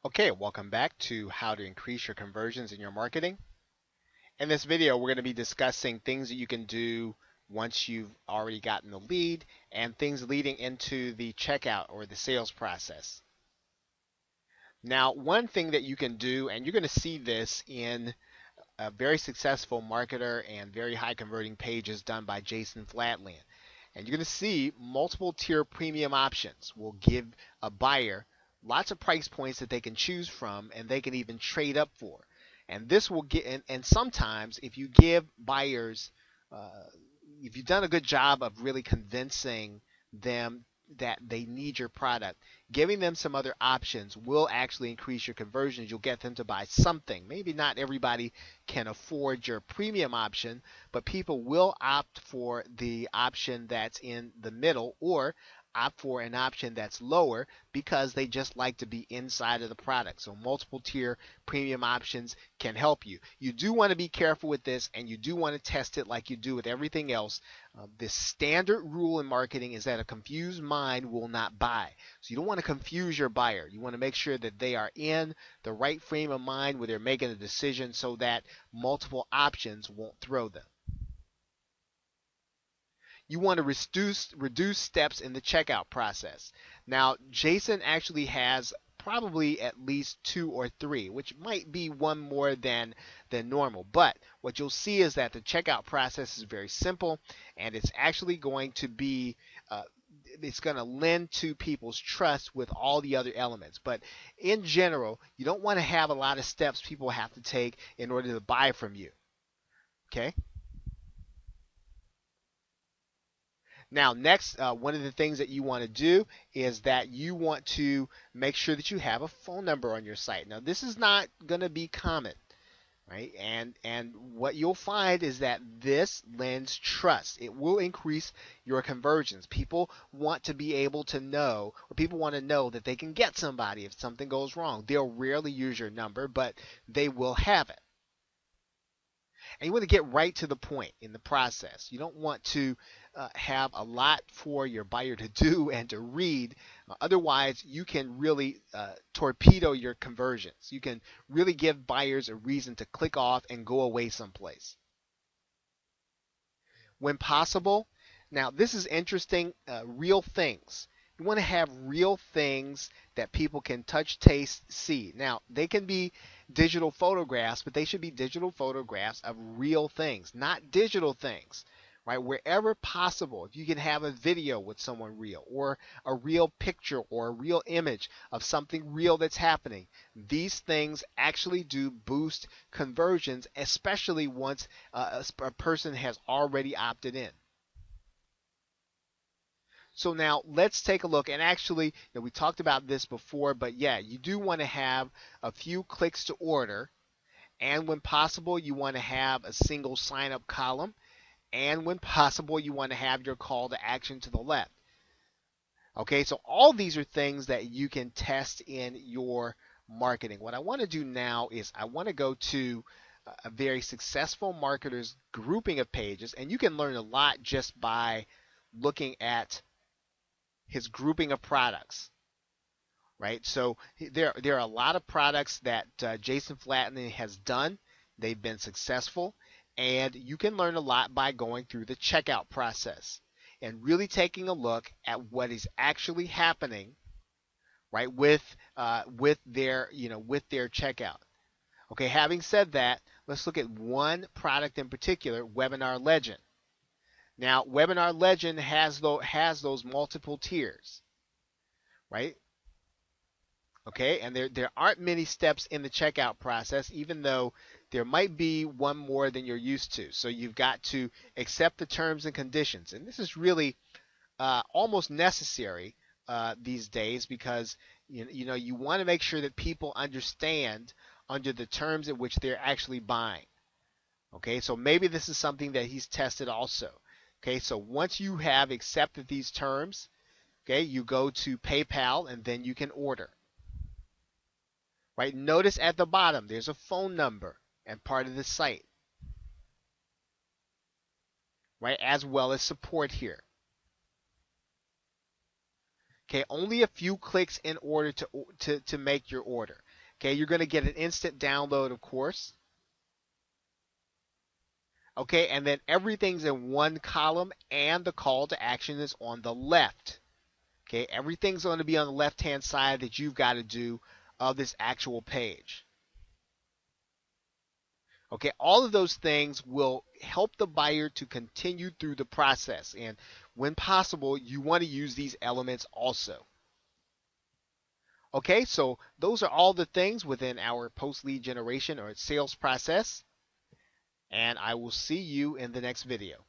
Okay, welcome back to how to increase your conversions in your marketing. In this video, we're going to be discussing things that you can do once you've already gotten the lead and things leading into the checkout or the sales process. Now, one thing that you can do, and you're going to see this in a very successful marketer and very high converting pages done by Jason Flatland. And you're going to see multiple tier premium options will give a buyer lots of price points that they can choose from and they can even trade up for. And this will get, and sometimes if you give buyers, if you've done a good job of really convincing them that they need your product, giving them some other options will actually increase your conversions. You'll get them to buy something. Maybe not everybody can afford your premium option, but people will opt for the option that's in the middle or opt for an option that's lower because they just like to be inside of the product. So multiple tier premium options can help you. You do want to be careful with this, and you do want to test it like you do with everything else. The standard rule in marketing is that a confused mind will not buy. So you don't want to confuse your buyer. You want to make sure that they are in the right frame of mind where they're making a decision so that multiple options won't throw them. You want to reduce steps in the checkout process. Now, Jason actually has probably at least 2 or 3, which might be one more than normal. But what you'll see is that the checkout process is very simple, and it's actually going to be it's going to lend to people's trust with all the other elements. But in general, you don't want to have a lot of steps people have to take in order to buy from you. Okay? Now, next, one of the things that you want to do is that you want to make sure that you have a phone number on your site. Now, this is not going to be common, right? And what you'll find is that this lends trust. It will increase your conversions. People want to be able to know, or people want to know that they can get somebody if something goes wrong. They'll rarely use your number, but they will have it. And you want to get right to the point in the process. You don't want to have a lot for your buyer to do and to read. Otherwise, you can really torpedo your conversions. You can really give buyers a reason to click off and go away someplace. When possible, now this is interesting, real things. You want to have real things that people can touch, taste, see. Now, they can be digital photographs, but they should be digital photographs of real things, not digital things, right? Wherever possible, if you can have a video with someone real, or a real picture or a real image of something real that's happening, these things actually do boost conversions, especially once a person has already opted in. So now let's take a look, and actually, we talked about this before, but yeah, you do want to have a few clicks to order, and when possible, you want to have a single sign-up column, and when possible, you want to have your call to action to the left. Okay, so all these are things that you can test in your marketing. What I want to do now is I want to go to a very successful marketer's grouping of pages, and you can learn a lot just by looking at his grouping of products, right? So there are a lot of products that Jason Flatland has done. They've been successful, and you can learn a lot by going through the checkout process and really taking a look at what is actually happening, right, with their with their checkout. Okay, having said that, let's look at one product in particular, Webinar Legend. Now, Webinar Legend has those multiple tiers, right? Okay, and there aren't many steps in the checkout process, even though there might be one more than you're used to. So you've got to accept the terms and conditions, and this is really almost necessary these days because you want to make sure that people understand under the terms at which they're actually buying. Okay, so maybe this is something that he's tested also. Okay, so once you have accepted these terms, okay, you go to PayPal and then you can order. Right? Notice at the bottom there's a phone number and part of the site. Right? As well as support here. Okay, only a few clicks in order to make your order. Okay, you're going to get an instant download, of course. Okay, and then everything's in one column and the call to action is on the left. Okay, everything's going to be on the left hand side that you've got to do of this actual page. Okay, all of those things will help the buyer to continue through the process. And when possible, you want to use these elements also. Okay, so those are all the things within our post lead generation or sales process. And I will see you in the next video.